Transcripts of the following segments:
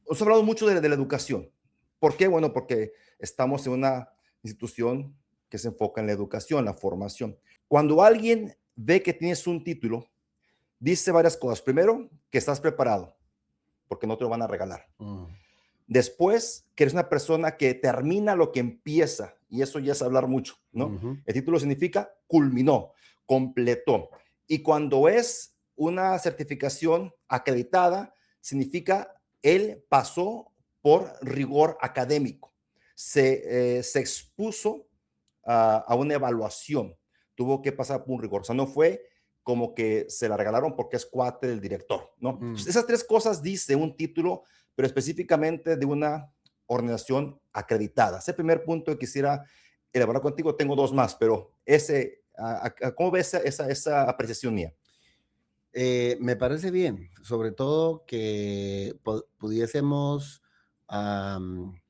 hemos hablado mucho de la educación. ¿Por qué? Bueno, porque estamos en una institución que se enfoca en la educación, la formación. Cuando alguien ve que tienes un título, dice varias cosas. Primero, que estás preparado, porque no te lo van a regalar. Mm, Después, que eres una persona que termina lo que empieza, y eso ya es hablar mucho, ¿no? ujú, El título significa culminó, completó. Y cuando es una certificación acreditada, significa él pasó por rigor académico, se expuso a una evaluación, tuvo que pasar por un rigor, o sea, no fue como que se la regalaron porque es cuate del director, ¿no? mm. Entonces, esas tres cosas dice un título, pero específicamente de una organización acreditada. Ese primer punto que quisiera elaborar contigo, tengo dos más, pero ese, ¿cómo ves esa apreciación mía? Me parece bien, sobre todo que am,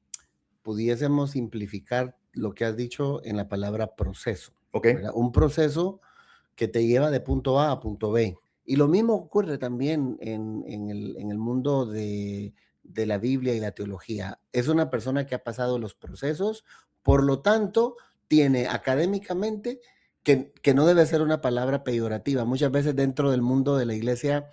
pudiésemos simplificar lo que has dicho en la palabra proceso, ¿Ok? ¿verdad? Un proceso que te lleva de punto A a punto B. Y lo mismo ocurre también en el mundo de la Biblia y la teología. Es una persona que ha pasado los procesos, por lo tanto, tiene académicamente, que no debe ser una palabra peyorativa. Muchas veces dentro del mundo de la iglesia,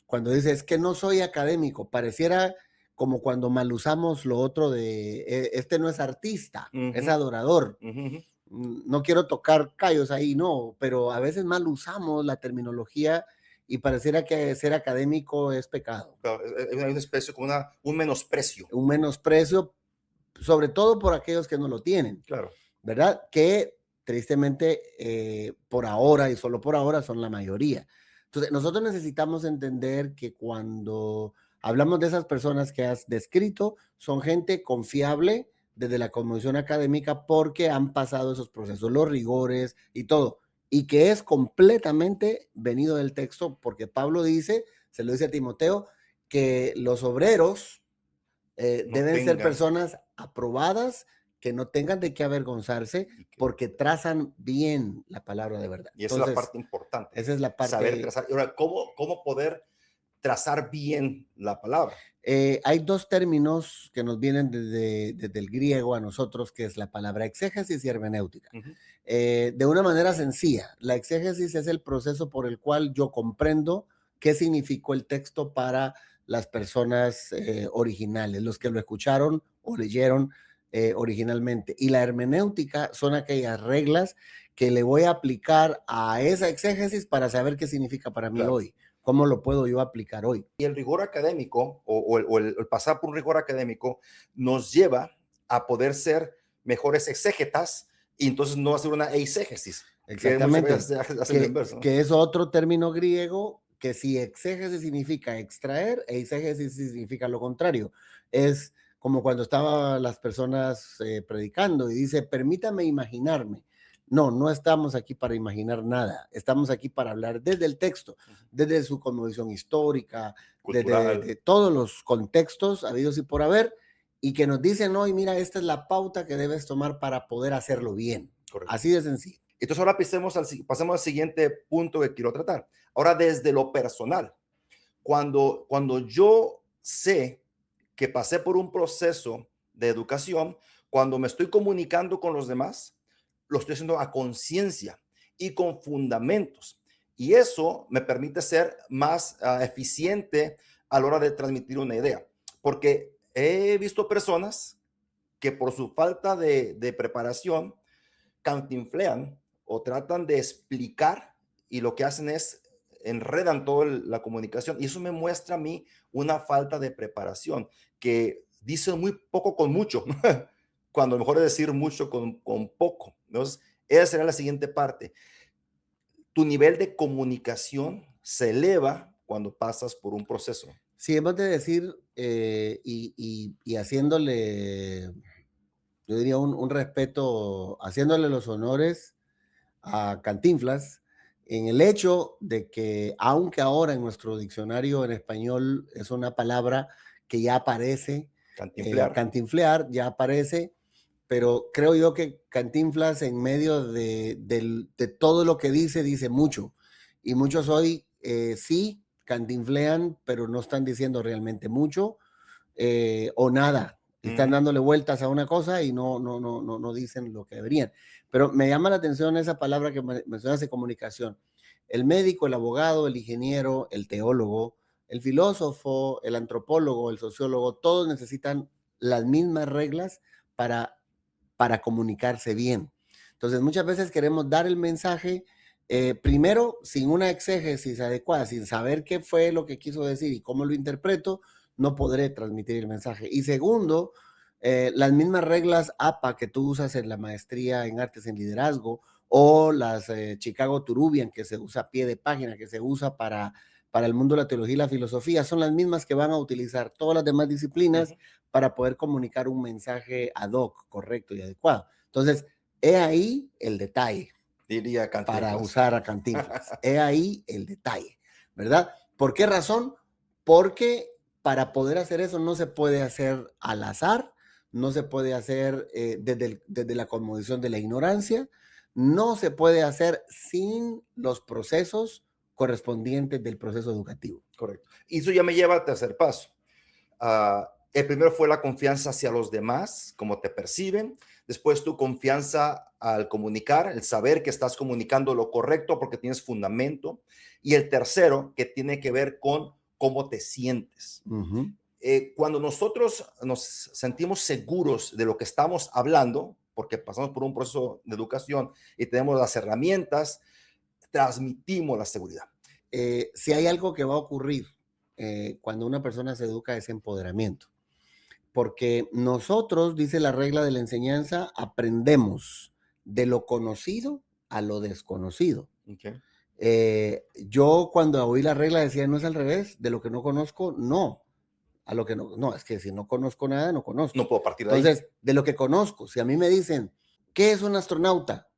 cuando dice, es que no soy académico, pareciera como cuando mal usamos lo otro de, este no es artista, es Ujú, adorador. ujú, ujú. No quiero tocar callos ahí, no, pero a veces mal usamos la terminología y pareciera que ser académico es pecado. Claro, hay una especie como un menosprecio. Un menosprecio, sobre todo por aquellos que no lo tienen, Claro, ¿verdad? Que tristemente, por ahora y solo por ahora son la mayoría. Entonces, nosotros necesitamos entender que cuando hablamos de esas personas que has descrito, son gente confiable desde la conmoción académica porque han pasado esos procesos, los rigores y todo, y que es completamente venido del texto, porque Pablo dice, se lo dice a Timoteo, que los obreros no deben ser tengan. personas aprobadas, que no tengan de qué avergonzarse, Y, que- porque trazan bien la palabra de verdad. y esa es la Entonces, parte importante, esa es la saber parte. trazar. Y ahora, ¿cómo poder trazar bien la palabra? Hay dos términos que nos vienen desde el griego a nosotros, que es la palabra exégesis y hermenéutica. Ujú, De una manera sencilla, la exégesis es el proceso por el cual yo comprendo qué significó el texto para las personas originales, los que lo escucharon o leyeron originalmente. Y la hermenéutica son aquellas reglas que le voy a aplicar a esa exégesis para saber qué significa para mí claro. hoy. ¿Cómo lo puedo yo aplicar hoy? Y el rigor académico o el pasar por un rigor académico nos lleva a poder ser mejores exégetas y entonces no hacer una eisegesis, que muchas veces Exactamente, se hace lo que, inverso, ¿no? que es otro término griego que si exégesis significa extraer, eisegesis significa lo contrario. Es como cuando estaban las personas predicando y dice, permítame imaginarme. No, no estamos aquí para imaginar nada, estamos aquí para hablar desde el texto, Ujú. desde su conmovisión histórica, desde Cultural, de todos los contextos habidos y por haber, y que nos dicen hoy, mira, esta es la pauta que debes tomar para poder hacerlo bien. correcto. Así de sencillo. Entonces ahora pasemos al siguiente punto que quiero tratar. Ahora desde lo personal, cuando yo sé que pasé por un proceso de educación, cuando me estoy comunicando con los demás, lo estoy haciendo a conciencia y con fundamentos. Y eso me permite ser más eficiente a la hora de transmitir una idea. Porque he visto personas que por su falta de preparación cantinflean o tratan de explicar y lo que hacen es enredan toda la comunicación y eso me muestra a mí una falta de preparación, que dice muy poco con mucho, cuando mejor es decir mucho con poco. Entonces, esa será la siguiente parte. Tu nivel de comunicación se eleva cuando pasas por un proceso. Sí, hemos de decir, y haciéndole, yo diría, un respeto, haciéndole los honores a Cantinflas, en el hecho de que, aunque ahora en nuestro diccionario en español es una palabra que ya aparece, Cantinflear. cantinflear ya aparece, pero creo yo que Cantinflas en medio de todo lo que dice mucho. Y muchos hoy sí cantinflean, pero no están diciendo realmente mucho. o nada. Están Ujú, dándole vueltas a una cosa y no dicen lo que deberían. Pero me llama la atención esa palabra que mencionas de comunicación. El médico, el abogado, el ingeniero, el teólogo, el filósofo, el antropólogo, el sociólogo, todos necesitan las mismas reglas para, para comunicarse bien. Entonces, muchas veces queremos dar el mensaje, primero, sin una exégesis adecuada, sin saber qué fue lo que quiso decir y cómo lo interpreto, no podré transmitir el mensaje. Y segundo, las mismas reglas APA que tú usas en la maestría en artes en liderazgo o las Chicago Turubian que se usa a pie de página, que se usa para el mundo de la teología y la filosofía, son las mismas que van a utilizar todas las demás disciplinas ujú. para poder comunicar un mensaje ad hoc, correcto y adecuado. Entonces, he ahí el detalle Diría para Cantinflas. usar a Cantinflas. He ahí el detalle, ¿verdad? ¿Por qué razón? Porque para poder hacer eso no se puede hacer al azar, no se puede hacer desde la conmoción de la ignorancia, no se puede hacer sin los procesos correspondientes del proceso educativo. Correcto. Y eso ya me lleva al tercer paso. El primero fue la confianza hacia los demás, cómo te perciben. Después tu confianza al comunicar, el saber que estás comunicando lo correcto porque tienes fundamento. Y el tercero, que tiene que ver con cómo te sientes. Ujú. Cuando nosotros nos sentimos seguros de lo que estamos hablando, porque pasamos por un proceso de educación y tenemos las herramientas, transmitimos la seguridad. Si hay algo que va a ocurrir cuando una persona se educa es empoderamiento. Porque nosotros, dice la regla de la enseñanza, aprendemos de lo conocido a lo desconocido. Okay. Yo cuando oí la regla decía, no es al revés, de lo que no conozco, no. A lo que no, es que si no conozco nada, no conozco. No puedo partir de ahí. Entonces, de lo que conozco, si a mí me dicen, ¿qué es un astronauta?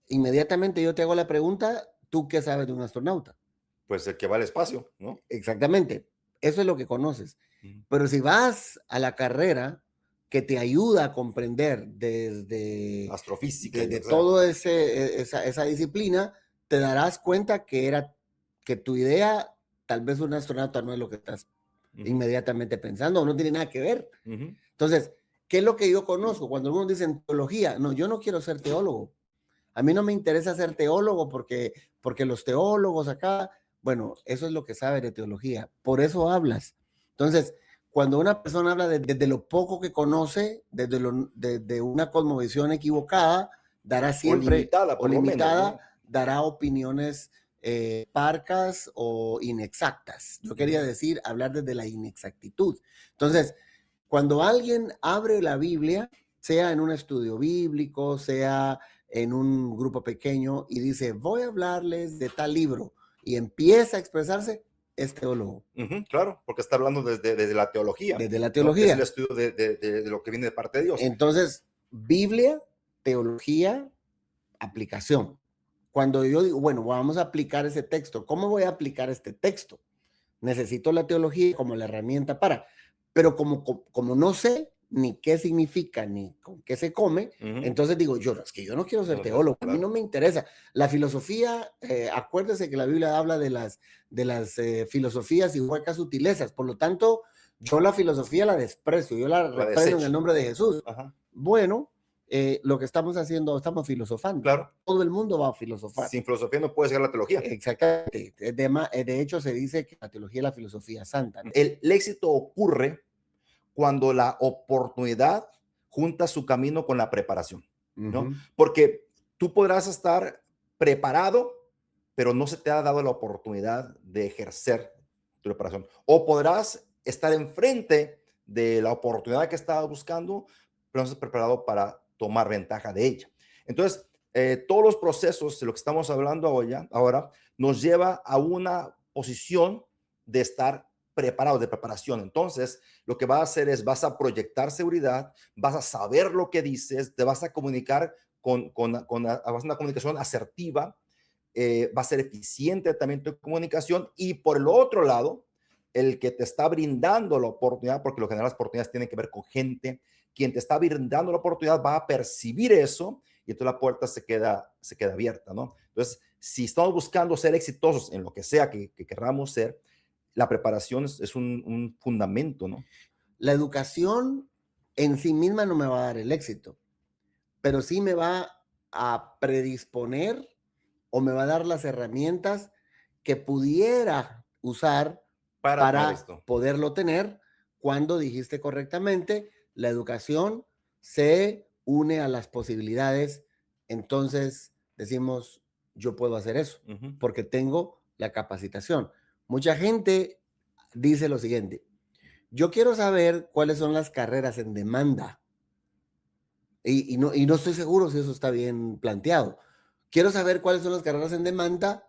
Inmediatamente yo te hago la pregunta, ¿tú qué sabes de un astronauta? Pues el que va al espacio, ¿no? Exactamente, eso es lo que conoces. Ujú. Pero si vas a la carrera que te ayuda a comprender desde Astrofísica y lo de que sea. todo esa disciplina, te darás cuenta que tu idea, tal vez un astronauta no es lo que estás Ujú, inmediatamente pensando, o no tiene nada que ver. ujú. Entonces, ¿qué es lo que yo conozco? Cuando algunos dicen teología, no, yo no quiero ser teólogo. A mí no me interesa ser teólogo porque los teólogos acá, bueno, eso es lo que sabe de teología, por eso hablas. Entonces, cuando una persona habla desde lo poco que conoce, desde una cosmovisión equivocada, dará O siempre, limitada, o por lo menos, limitada, ¿no? dará opiniones parcas o inexactas. Yo Ujú. quería decir, hablar desde la inexactitud. Entonces, cuando alguien abre la Biblia, sea en un estudio bíblico, sea en un grupo pequeño y dice, voy a hablarles de tal libro y empieza a expresarse, es teólogo, Ujú, claro, porque está hablando desde la teología, desde la ¿no? Que es el teología. estudio de lo que viene de parte de Dios. Entonces, Biblia, teología, aplicación. Cuando yo digo, bueno, vamos a aplicar ese texto, ¿cómo voy a aplicar este texto? Necesito la teología como la herramienta para, pero como no sé ni qué significa ni con qué se come, Ujú, entonces digo yo, es que yo no quiero ser no sé, teólogo, a mí no claro. me interesa. La filosofía, acuérdese que la Biblia habla de las filosofías y huecas sutilezas, por lo tanto, yo la filosofía la desprecio, yo la La reprendo en el desecho. nombre de Jesús. Ajá, Bueno, lo que estamos haciendo, estamos filosofando. claro. Todo el mundo va a filosofar. Sin filosofía no puede ser la teología. Exactamente. De hecho, se dice que la teología es la filosofía santa, ¿no? El éxito ocurre cuando la oportunidad junta su camino con la preparación, ¿no? Ujú. Porque tú podrás estar preparado, pero no se te ha dado la oportunidad de ejercer tu preparación. O podrás estar enfrente de la oportunidad que estabas buscando, pero no estás preparado para tomar ventaja de ella. Entonces, todos los procesos de lo que estamos hablando ahora nos lleva a una posición de estar preparados, de preparación. Entonces, lo que vas a hacer es, vas a proyectar seguridad, vas a saber lo que dices, te vas a comunicar vas a una comunicación asertiva, va a ser eficiente también tu comunicación y por el otro lado, el que te está brindando la oportunidad, porque lo general las oportunidades tienen que ver con gente, quien te está brindando la oportunidad va a percibir eso y entonces la puerta se queda abierta, ¿no? Entonces, si estamos buscando ser exitosos en lo que sea que queramos ser, la preparación es un fundamento, ¿no? La educación en sí misma no me va a dar el éxito, pero sí me va a predisponer o me va a dar las herramientas que pudiera usar Para tener para esto. poderlo tener cuando dijiste correctamente, la educación se une a las posibilidades. Entonces decimos, yo puedo hacer eso Ujú. porque tengo la capacitación. Mucha gente dice lo siguiente, yo quiero saber cuáles son las carreras en demanda y no estoy seguro si eso está bien planteado. Quiero saber cuáles son las carreras en demanda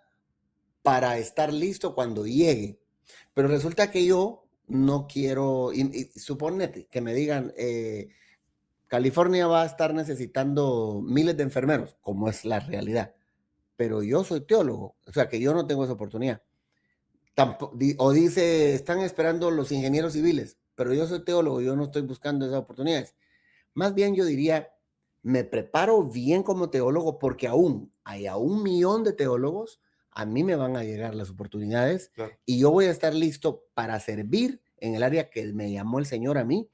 para estar listo cuando llegue. Pero resulta que yo no quiero, y suponete que me digan, California va a estar necesitando miles de enfermeros, como es la realidad, pero yo soy teólogo, o sea que yo no tengo esa oportunidad. O dice, están esperando los ingenieros civiles, pero yo soy teólogo, yo no estoy buscando esas oportunidades. Más bien yo diría, me preparo bien como teólogo porque aún hay a 1 millón de teólogos, a mí me van a llegar las oportunidades Claro. y yo voy a estar listo para servir en el área que me llamó el Señor a mí,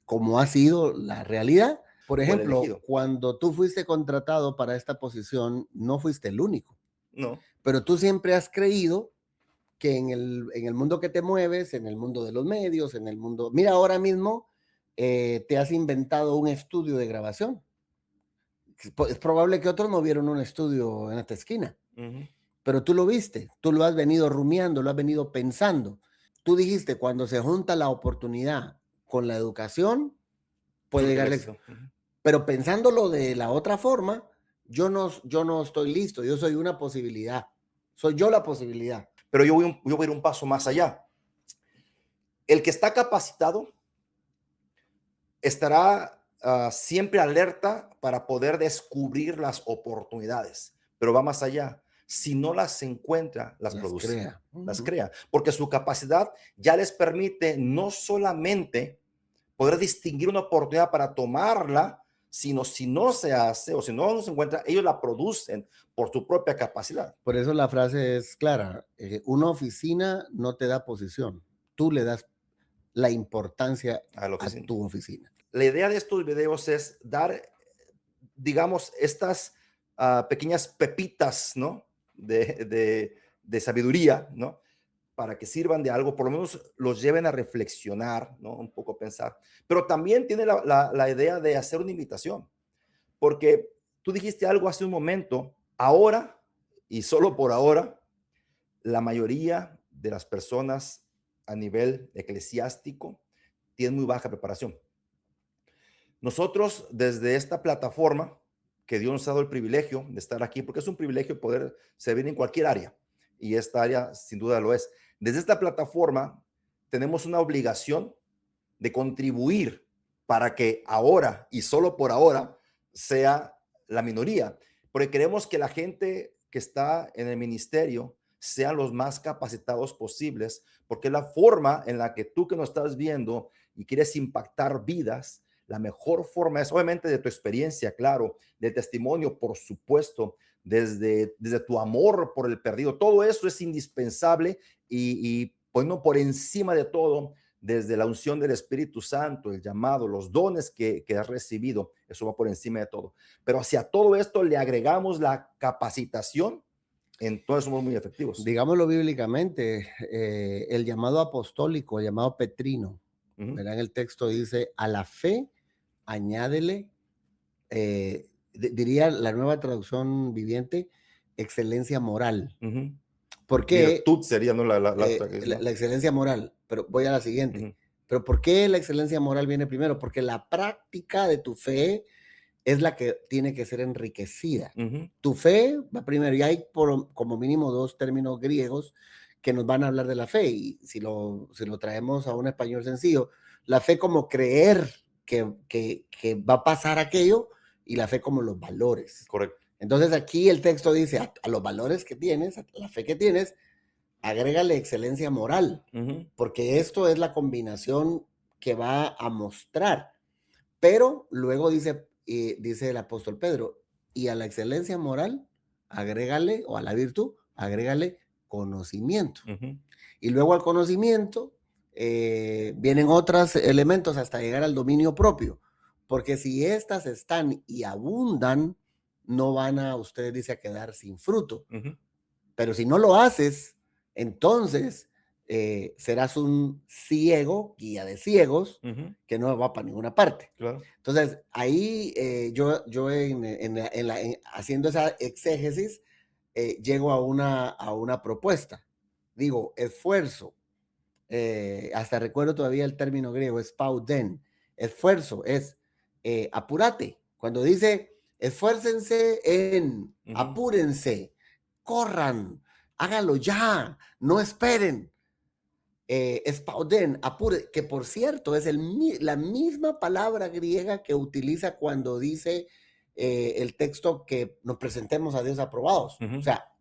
como ha sido la realidad. Por O el ejemplo, elegido. cuando tú fuiste contratado para esta posición, no fuiste el único, No. pero tú siempre has creído que en el mundo que te mueves, en el mundo de los medios, en el mundo... Mira, ahora mismo te has inventado un estudio de grabación. Es probable que otros no vieron un estudio en esta esquina, Ujú. pero tú lo viste, tú lo has venido rumiando, lo has venido pensando. Tú dijiste, cuando se junta la oportunidad con la educación, puede Surge el llegar el éxito. éxito. Ujú. Pero pensándolo de la otra forma, yo no estoy listo, yo soy una posibilidad, soy yo la posibilidad. Pero yo voy a ir un paso más allá. El que está capacitado estará siempre alerta para poder descubrir las oportunidades, pero va más allá. Si no las encuentra, las Las produce, crea. las Ujú. crea, porque su capacidad ya les permite no solamente poder distinguir una oportunidad para tomarla, sino si no se hace o si no se encuentra, ellos la producen por su propia capacidad. Por eso la frase es clara, una oficina no te da posición, tú le das la importancia A la a oficina. tu oficina. La idea de estos videos es dar, digamos, estas pequeñas pepitas, ¿no? De sabiduría, ¿no? Para que sirvan de algo, por lo menos los lleven a reflexionar, ¿no? Un poco pensar. Pero también tiene la idea de hacer una invitación, porque tú dijiste algo hace un momento, ahora y solo por ahora, la mayoría de las personas a nivel eclesiástico tienen muy baja preparación. Nosotros desde esta plataforma, que Dios nos ha dado el privilegio de estar aquí, porque es un privilegio poder servir en cualquier área, y esta área sin duda lo es. Desde esta plataforma tenemos una obligación de contribuir para que ahora y solo por ahora sea la minoría, porque queremos que la gente que está en el ministerio sean los más capacitados posibles, porque es la forma en la que tú que nos estás viendo y quieres impactar vidas, la mejor forma es obviamente de tu experiencia, claro, de testimonio, por supuesto, desde tu amor por el perdido. Todo eso es indispensable y poniendo por encima de todo, desde la unción del Espíritu Santo, el llamado, los dones que has recibido, eso va por encima de todo. Pero hacia todo esto le agregamos la capacitación, entonces somos muy efectivos. Digámoslo bíblicamente, el llamado apostólico, el llamado petrino, Ujú, ¿verdad? En el texto dice, a la fe añádele, diría la nueva traducción viviente, excelencia moral. ujú. ¿Por qué Virtud sería, ¿no? La otra que es, la, ¿no? la excelencia moral? Pero voy a la siguiente. Ujú, ¿Pero por qué la excelencia moral viene primero? Porque la práctica de tu fe es la que tiene que ser enriquecida. ujú. Tu fe va primero y hay como mínimo 2 términos griegos que nos van a hablar de la fe y si lo traemos a un español sencillo, la fe como creer que va a pasar aquello y la fe como los valores. Correcto. Entonces aquí el texto dice a los valores que tienes, a la fe que tienes, agrégale excelencia moral, Ujú, porque esto es la combinación que va a mostrar. Pero luego dice el apóstol Pedro, y a la excelencia moral, agrégale, o a la virtud, agrégale conocimiento. ujú. Y luego al conocimiento, vienen otros elementos hasta llegar al dominio propio, porque si estas están y abundan, no van a, usted dice, a quedar sin fruto. Pero si no lo haces, entonces serás un ciego, guía de ciegos, que no va para ninguna parte. Claro. Entonces, ahí yo haciendo esa exégesis, llego a una propuesta. Digo, esfuerzo. Hasta recuerdo todavía el término griego, espauden. Esfuerzo es apúrate. Cuando dice esfuércense en, apúrense, corran, háganlo ya, no esperen. Espauden, apure, que por cierto es la misma palabra griega que utiliza cuando dice el texto que nos presentemos a Dios aprobados. O sea,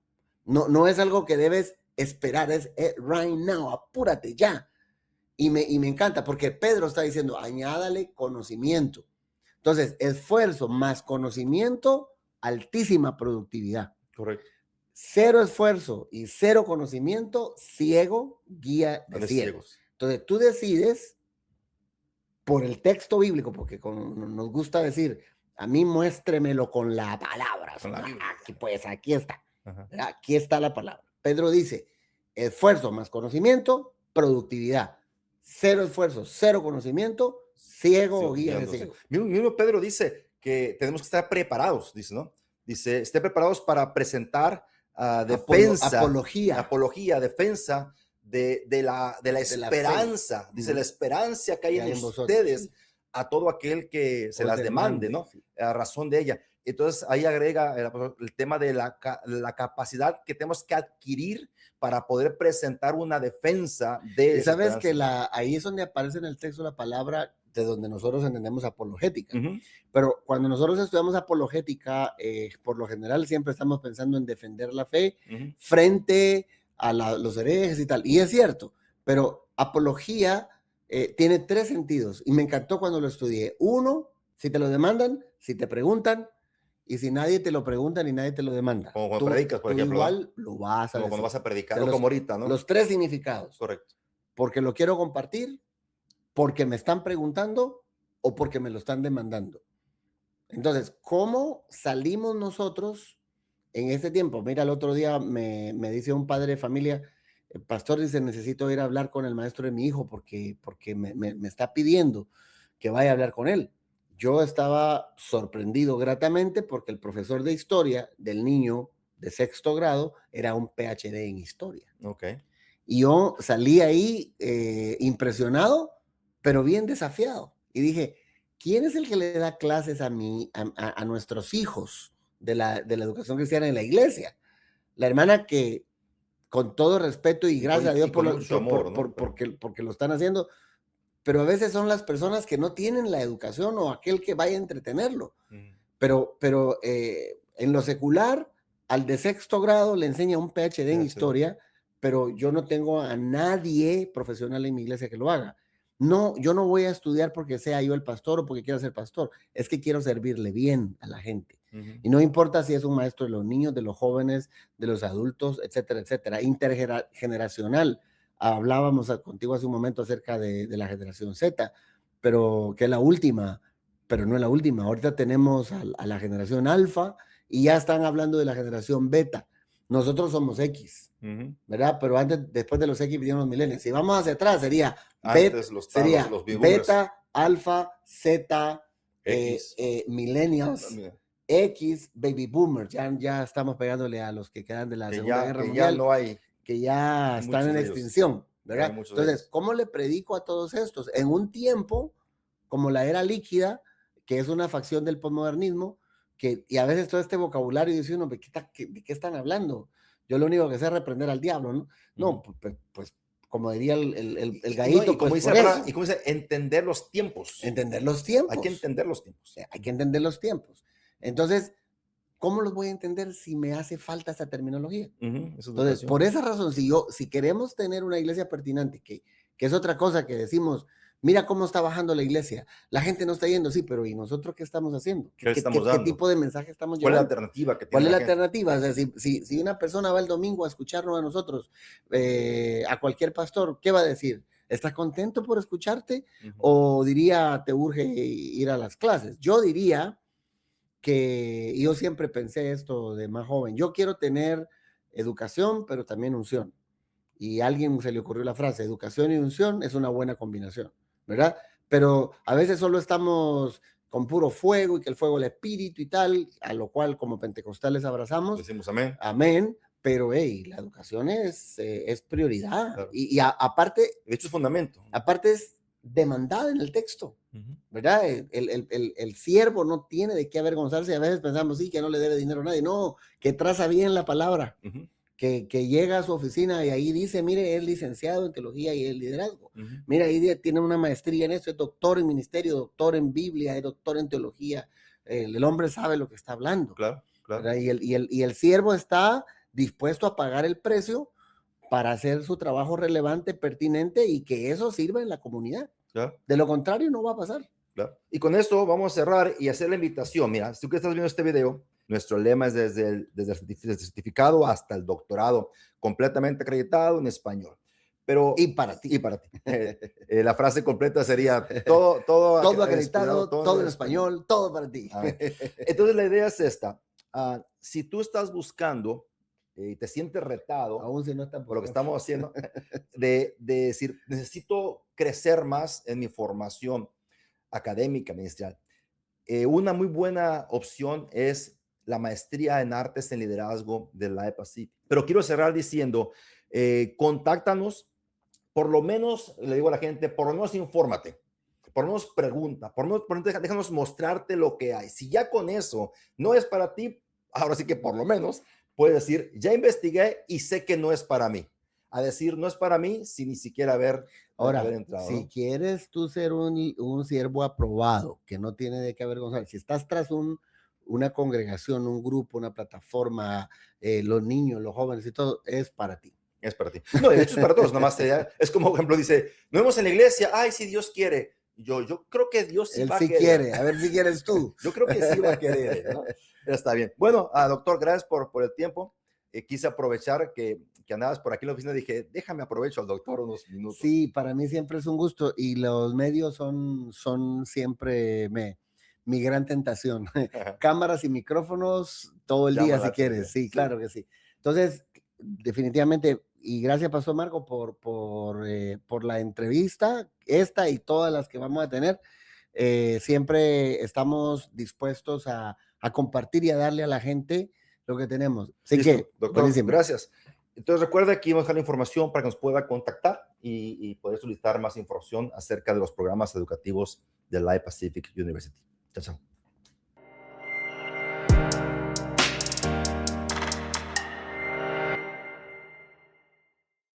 no es algo que debes esperar, es right now, apúrate ya. Y me encanta porque Pedro está diciendo, añádale conocimiento. Entonces, esfuerzo más conocimiento, altísima productividad. Correcto. Cero esfuerzo y cero conocimiento, ciego, guía de ciegos. Entonces, tú decides por el texto bíblico, porque nos gusta decir, a mí muéstremelo con la palabra. Con la aquí, pues, aquí está. Aquí está la palabra. Pedro dice, esfuerzo más conocimiento, productividad. Cero esfuerzo, cero conocimiento, ciego o guía de ciego. Mismo Pedro dice que tenemos que estar preparados, dice, ¿no? Dice, estén preparados para presentar defensa, apología, defensa de la esperanza. Dice, la esperanza que hay en ustedes a todo aquel que se las demande, ¿no? A razón de ella. Entonces ahí agrega el tema de la capacidad que tenemos que adquirir para poder presentar una defensa de... Y sabes que ahí es donde aparece en el texto la palabra de donde nosotros entendemos apologética. Pero cuando nosotros estudiamos apologética, por lo general siempre estamos pensando en defender la fe frente a los herejes y tal. Y es cierto, pero apología tiene tres sentidos. Y me encantó cuando lo estudié. Uno, si te lo demandan, si te preguntan, y si nadie te lo pregunta ni nadie te lo demanda. Como cuando predicas, por ejemplo. Igual lo vas a decir. Cuando vas a predicar, como ahorita, ¿no? Los tres significados. Correcto. Porque lo quiero compartir, porque me están preguntando o porque me lo están demandando. Entonces, ¿cómo salimos nosotros en este tiempo? Mira, el otro día me dice un padre de familia, el pastor dice, necesito ir a hablar con el maestro de mi hijo porque me está pidiendo que vaya a hablar con él. Yo estaba sorprendido gratamente porque el profesor de historia del niño de sexto grado era un PhD en historia. Okay. Y yo salí ahí impresionado, pero bien desafiado. Y dije, ¿quién es el que le da clases a nuestros hijos de la educación cristiana en la iglesia? La hermana que, con todo respeto y gracias a Dios porque lo están haciendo, pero a veces son las personas que no tienen la educación o aquel que vaya a entretenerlo. Pero en lo secular, al de sexto grado le enseña un PhD en historia, pero yo no tengo a nadie profesional en mi iglesia que lo haga. No, yo no voy a estudiar porque sea yo el pastor o porque quiera ser pastor. Es que quiero servirle bien a la gente. Y no importa si es un maestro de los niños, de los jóvenes, de los adultos, etcétera, etcétera. Intergeneracional. Hablábamos contigo hace un momento acerca de la generación Z, pero que es la última, pero no es la última. Ahorita tenemos a la generación alfa y ya están hablando de la generación beta. Nosotros somos X, ¿verdad? Pero después de los X vinieron los millennials. Si vamos hacia atrás, sería beta, alfa, Z, millennials, X, baby boomers. Ya estamos pegándole a los que quedan de la Segunda Guerra Mundial. Ya no hay. Que ya están en extinción, ¿verdad? Entonces, ¿cómo le predico a todos estos? En un tiempo como la era líquida, que es una facción del posmodernismo, y a veces todo este vocabulario dice uno, ¿de qué están hablando? Yo lo único que sé es reprender al diablo, ¿no? No, pues como diría el gallito, no, y como dice, entender los tiempos. Entender los tiempos. Hay que entender los tiempos. Hay que entender los tiempos. Entonces, ¿cómo los voy a entender si me hace falta esa terminología? Entonces, por esa razón, si queremos tener una iglesia pertinente, que es otra cosa que decimos, mira cómo está bajando la iglesia, la gente no está yendo, sí, pero ¿y nosotros qué estamos haciendo? ¿Qué tipo de mensaje estamos llevando? ¿Cuál es la alternativa que tiene? ¿Cuál es la alternativa? O sea, si una persona va el domingo a escucharnos a nosotros, a cualquier pastor, ¿qué va a decir? ¿Estás contento por escucharte? Ujú. ¿O diría, te urge ir a las clases? Yo diría que yo siempre pensé esto de más joven. Yo quiero tener educación, pero también unción. Y a alguien se le ocurrió la frase, educación y unción es una buena combinación, ¿verdad? Pero a veces solo estamos con puro fuego y que el fuego el espíritu y tal, a lo cual como pentecostales abrazamos, Decimos amén. amén, pero hey, la educación es prioridad. Claro. Aparte, De hecho, es fundamento. aparte es demandada en el texto, Ujú. ¿verdad? El siervo no tiene de qué avergonzarse. A veces pensamos, sí, que no le debe dinero a nadie. No, que traza bien la palabra. Ujú. Que llega a su oficina y ahí dice, mire, es licenciado en teología y en liderazgo. Ujú. Mira, ahí tiene una maestría en eso, es doctor en ministerio, doctor en Biblia, es doctor en teología. El hombre sabe lo que está hablando. Claro, claro. ¿Verdad? Y el siervo está dispuesto a pagar el precio para hacer su trabajo relevante, pertinente y que eso sirva en la comunidad. Claro. De lo contrario, no va a pasar. Claro. Y con esto vamos a cerrar y hacer la invitación. Mira, si tú que estás viendo este video, nuestro lema es desde el certificado hasta el doctorado, completamente acreditado en español. Pero, Y para ti. y para ti. La frase completa sería todo Todo acreditado, todo en español, todo para ti. Amén. Entonces la idea es esta. Si tú estás buscando y te sientes retado Aún si no está por lo que estamos haciendo, de decir, necesito crecer más en mi formación académica, ministerial. Una muy buena opción es la maestría en artes en liderazgo de la EPACIT. Pero quiero cerrar diciendo, contáctanos, por lo menos, le digo a la gente, por lo menos infórmate, por lo menos pregunta, por lo menos déjanos mostrarte lo que hay. Si ya con eso no es para ti, ahora sí que por lo menos puedes decir, ya investigué y sé que no es para mí. A decir, no es para mí, sin ni siquiera haber Ahora, entrado, si ¿no? quieres tú ser un siervo aprobado, que no tiene de qué avergonzar, si estás tras una congregación, un grupo, una plataforma, los niños, los jóvenes y todo, es para ti. Es para ti. No, de hecho es para todos, nomás es como, por ejemplo, dice, nos vemos en la iglesia, ay, si Dios quiere. Yo creo que Dios sí Él va a sí querer. quiere, a ver si quieres tú. Yo creo que sí va a querer, ¿no? Está bien. Bueno, doctor, gracias por el tiempo. Quise aprovechar que andabas por aquí en la oficina, dije, déjame aprovecho al doctor unos minutos. Sí, para mí siempre es un gusto y los medios son siempre mi gran tentación. Cámaras y micrófonos todo el Llama día la si quieres, atención. sí, claro que sí. Entonces, definitivamente, y gracias Pastor Marco por la entrevista, esta y todas las que vamos a tener. Siempre estamos dispuestos a compartir y a darle a la gente lo que tenemos. Así Listo, que, doctor, buenísimo. gracias. Entonces recuerda que vamos a dejar la información para que nos pueda contactar y poder solicitar más información acerca de los programas educativos de la Pacific University. Chao, chao.